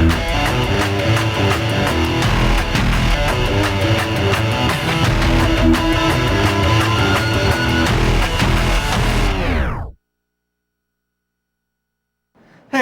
Hey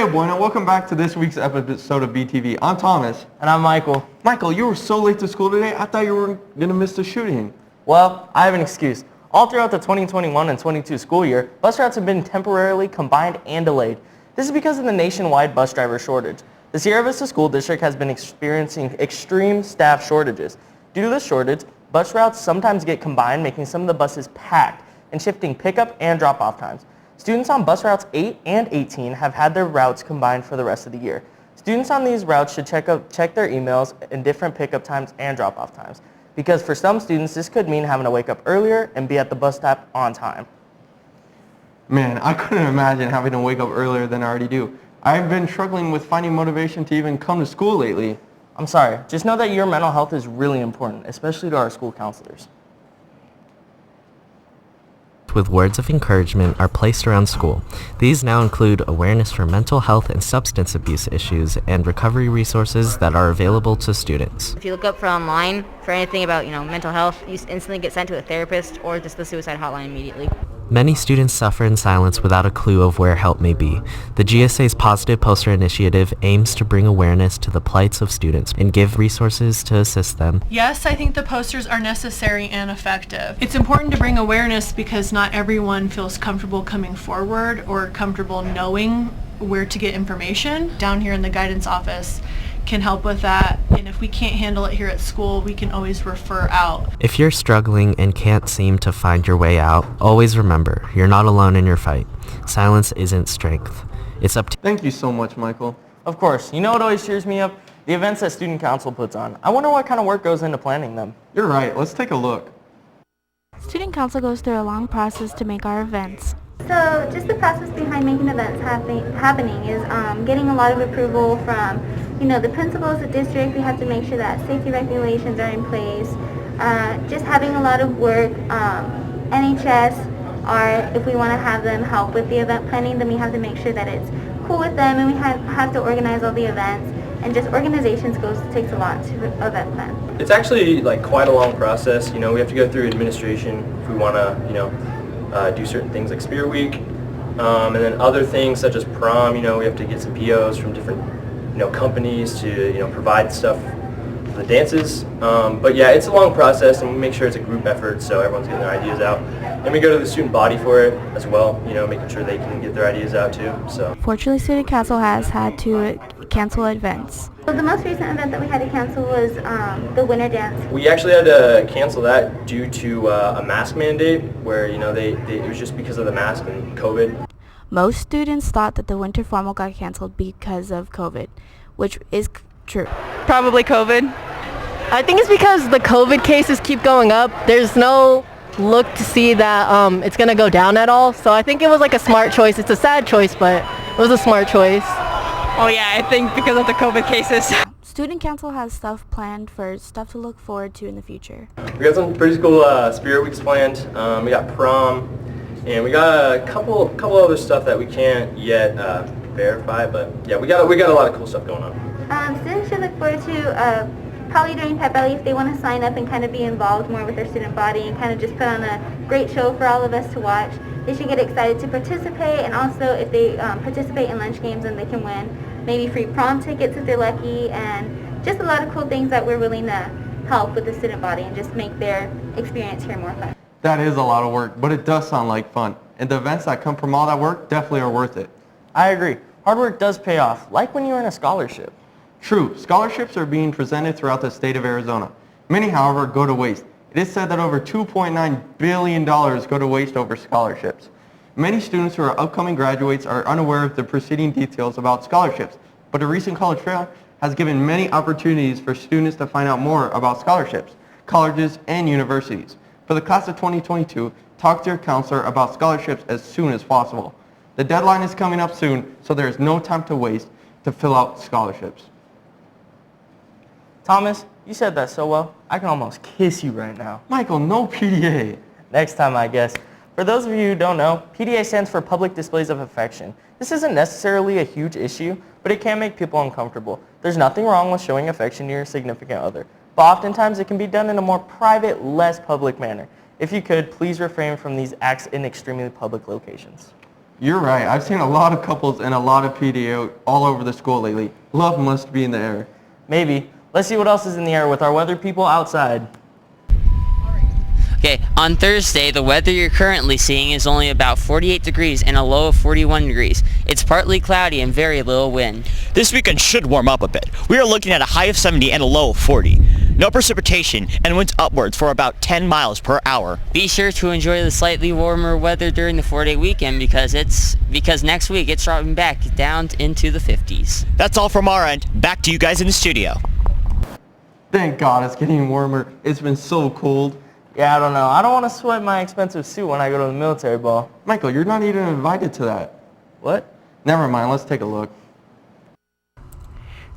everyone, and welcome back to this week's episode of BTV. I'm Thomas. And I'm Michael. Michael, you were so late to school today, I thought you were going to miss the shooting. Well, I have an excuse. All throughout the 2021 and 22 school year, bus routes have been temporarily combined and delayed. This is because of the nationwide bus driver shortage. The Sierra Vista School District has been experiencing extreme staff shortages. Due to this shortage, bus routes sometimes get combined, making some of the buses packed and shifting pickup and drop-off times. Students on bus routes 8 and 18 have had their routes combined for the rest of the year. Students on these routes should check their emails in different pickup times and drop-off times, because for some students this could mean having to wake up earlier and be at the bus stop on time. Man, I couldn't imagine having to wake up earlier than I already do. I've been struggling with finding motivation to even come to school lately. I'm sorry, just know that your mental health is really important, especially to our school counselors. With words of encouragement are placed around school. These now include awareness for mental health and substance abuse issues and recovery resources that are available to students. If you look up for online for anything about, mental health, you instantly get sent to a therapist or just the suicide hotline immediately. Many students suffer in silence without a clue of where help may be. The GSA's Positive Poster Initiative aims to bring awareness to the plights of students and give resources to assist them. Yes, I think the posters are necessary and effective. It's important to bring awareness because not everyone feels comfortable coming forward or comfortable knowing where to get information. Down here in the guidance office can help with that, and if we can't handle it here at school, we can always refer out. If you're struggling and can't seem to find your way out, always remember, you're not alone in your fight. Silence isn't strength. It's up to you. Thank you so much, Michael. Of course, you know what always cheers me up? The events that student council puts on. I wonder what kind of work goes into planning them. You're right, let's take a look. Student council goes through a long process to make our events. So just the process behind making events happening is getting a lot of approval from, the principals of the district. We have to make sure that safety regulations are in place. Just having a lot of work. NHS, or if we want to have them help with the event planning, then we have to make sure that it's cool with them, and we have to organize all the events. And just organizations takes a lot to event plan. It's actually quite a long process. We have to go through administration if we want to, do certain things like Spirit Week, and then other things such as prom. We have to get some POs from different, companies to, provide stuff for the dances. But yeah, it's a long process, and we make sure it's a group effort, so everyone's getting their ideas out. And we go to the student body for it as well, making sure they can get their ideas out too. So fortunately, student council has had to cancel events. So the most recent event that we had to cancel was the winter dance. We actually had to cancel that due to a mask mandate, where it was just because of the mask and COVID. Most students thought that the winter formal got canceled because of COVID, which is true. Probably COVID. I think it's because the COVID cases keep going up. There's no look to see that it's going to go down at all. So I think it was a smart choice. It's a sad choice, but it was a smart choice. Oh yeah, I think because of the COVID cases. Student council has stuff planned for stuff to look forward to in the future. We got some pretty cool Spirit Weeks planned. We got prom, and we got a couple other stuff that we can't yet verify. But yeah, we got a lot of cool stuff going on. Students should look forward to probably during Pep Rally, if they want to sign up and kind of be involved more with their student body and kind of just put on a great show for all of us to watch. They should get excited to participate, and also if they participate in lunch games, then they can win maybe free prom tickets if they're lucky, and just a lot of cool things that we're willing to help with the student body and just make their experience here more fun. That is a lot of work, but it does sound like fun. And the events that come from all that work definitely are worth it. I agree. Hard work does pay off, like when you earn a scholarship. True, scholarships are being presented throughout the state of Arizona. Many, however, go to waste. It is said that over $2.9 billion go to waste over scholarships. Many students who are upcoming graduates are unaware of the preceding details about scholarships, but a recent college fair has given many opportunities for students to find out more about scholarships, colleges, and universities. For the class of 2022, talk to your counselor about scholarships as soon as possible. The deadline is coming up soon, so there is no time to waste to fill out scholarships. Thomas, you said that so well, I can almost kiss you right now. Michael, no PDA. Next time, I guess. For those of you who don't know, PDA stands for Public Displays of Affection. This isn't necessarily a huge issue, but it can make people uncomfortable. There's nothing wrong with showing affection to your significant other, but oftentimes it can be done in a more private, less public manner. If you could, please refrain from these acts in extremely public locations. You're right. I've seen a lot of couples and a lot of PDA all over the school lately. Love must be in the air. Maybe. Let's see what else is in the air with our weather people outside. Okay, on Thursday, the weather you're currently seeing is only about 48 degrees and a low of 41 degrees. It's partly cloudy and very little wind. This weekend should warm up a bit. We are looking at a high of 70 and a low of 40. No precipitation and winds upwards for about 10 miles per hour. Be sure to enjoy the slightly warmer weather during the 4-day weekend because next week it's dropping back down into the 50s. That's all from our end. Back to you guys in the studio. Thank God it's getting warmer. It's been so cold. Yeah, I don't know. I don't want to sweat my expensive suit when I go to the military ball. Michael, you're not even invited to that. What? Never mind, let's take a look.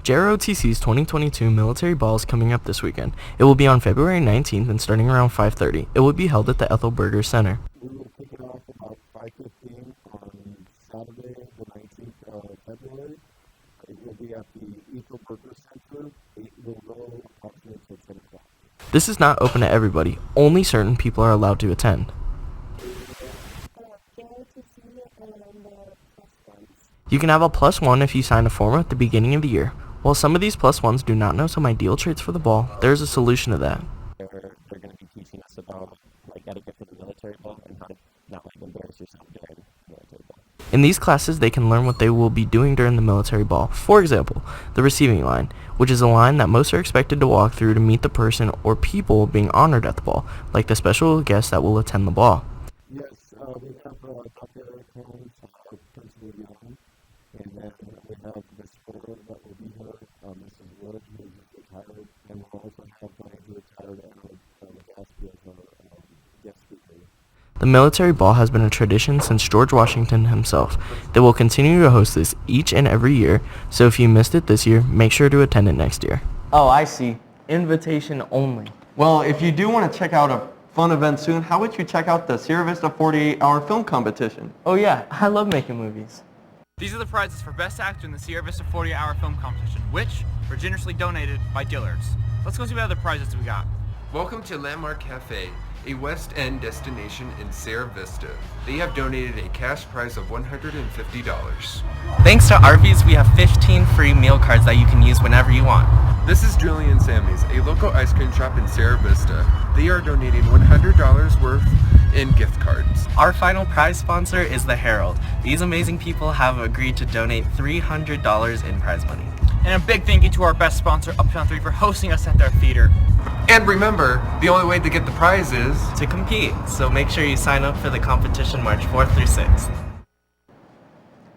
JROTC's 2022 military ball is coming up this weekend. It will be on February 19th and starting around 5:30. It will be held at the Ethelberger Center. We will kick it off about 5:15 on Saturday, the 19th of February. It will be at the Ethelberger Center. It will go approximately until 10 o'clock. This is not open to everybody. Only certain people are allowed to attend. You can have a +1 if you sign a form at the beginning of the year. While some of these +1s do not know some ideal traits for the ball, there is a solution to that. They're going to be teaching us about etiquette for the military ball and how to not embarrass yourself during the military ball. In these classes, they can learn what they will be doing during the military ball. For example, the receiving line, which is a line that most are expected to walk through to meet the person or people being honored at the ball, like the special guests that will attend the ball. Yes, we have Dr. Collins, Principal Young, and then we have Ms. Ford that will be here, Mrs. Wood, who is retired, and we'll also have Brian, who retired, and Legaspi as our guest speaker. The military ball has been a tradition since George Washington himself. They will continue to host this each and every year, so if you missed it this year, make sure to attend it next year. Oh, I see. Invitation only. Well, if you do want to check out a fun event soon, how would you check out the Sierra Vista 48-hour film competition? Oh yeah, I love making movies. These are the prizes for Best Actor in the Sierra Vista 48-hour film competition, which were generously donated by Dillard's. Let's go see what other prizes we got. Welcome to Landmark Cafe, a West End destination in Sierra Vista. They have donated a cash prize of $150. Thanks to Arby's, we have 15 free meal cards that you can use whenever you want. This is Julie and Sammy's, a local ice cream shop in Sierra Vista. They are donating $100 worth in gift cards. Our final prize sponsor is the Herald. These amazing people have agreed to donate $300 in prize money. And a big thank you to our best sponsor, Uptown 3, for hosting us at their theater. And remember, the only way to get the prize is to compete, so make sure you sign up for the competition March 4th through 6th.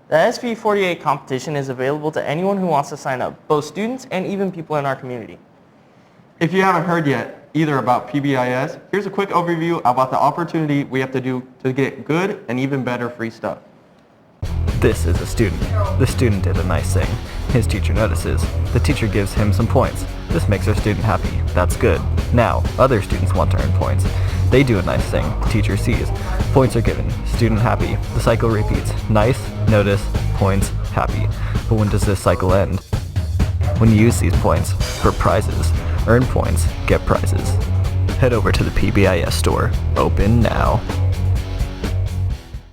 The SV48 competition is available to anyone who wants to sign up, both students and even people in our community. If you haven't heard yet either about PBIS, here's a quick overview about the opportunity we have to do to get good and even better free stuff. This is a student. The student did a nice thing. His teacher notices. The teacher gives him some points. This makes our student happy. That's good. Now, other students want to earn points. They do a nice thing. Teacher sees. Points are given. Student happy. The cycle repeats. Nice, notice, points, happy. But when does this cycle end? When you use these points for prizes. Earn points, get prizes. Head over to the PBIS store. Open now.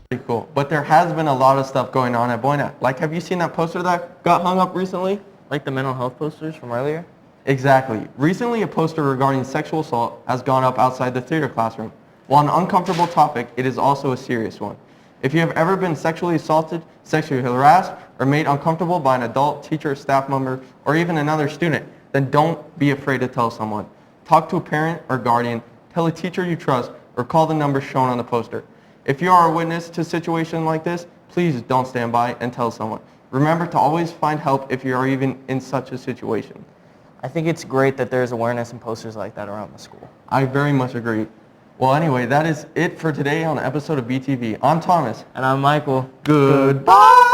Pretty cool. But there has been a lot of stuff going on at Boyna. Like, have you seen that poster that got hung up recently? Like the mental health posters from earlier? Exactly. Recently, a poster regarding sexual assault has gone up outside the theater classroom. While an uncomfortable topic, it is also a serious one. If you have ever been sexually assaulted, sexually harassed, or made uncomfortable by an adult, teacher, staff member, or even another student, then don't be afraid to tell someone. Talk to a parent or guardian, tell a teacher you trust, or call the number shown on the poster. If you are a witness to a situation like this, please don't stand by and tell someone. Remember to always find help if you are even in such a situation. I think it's great that there's awareness and posters like that around the school. I very much agree. Well, anyway, that is it for today on the episode of BTV. I'm Thomas. And I'm Michael. Goodbye!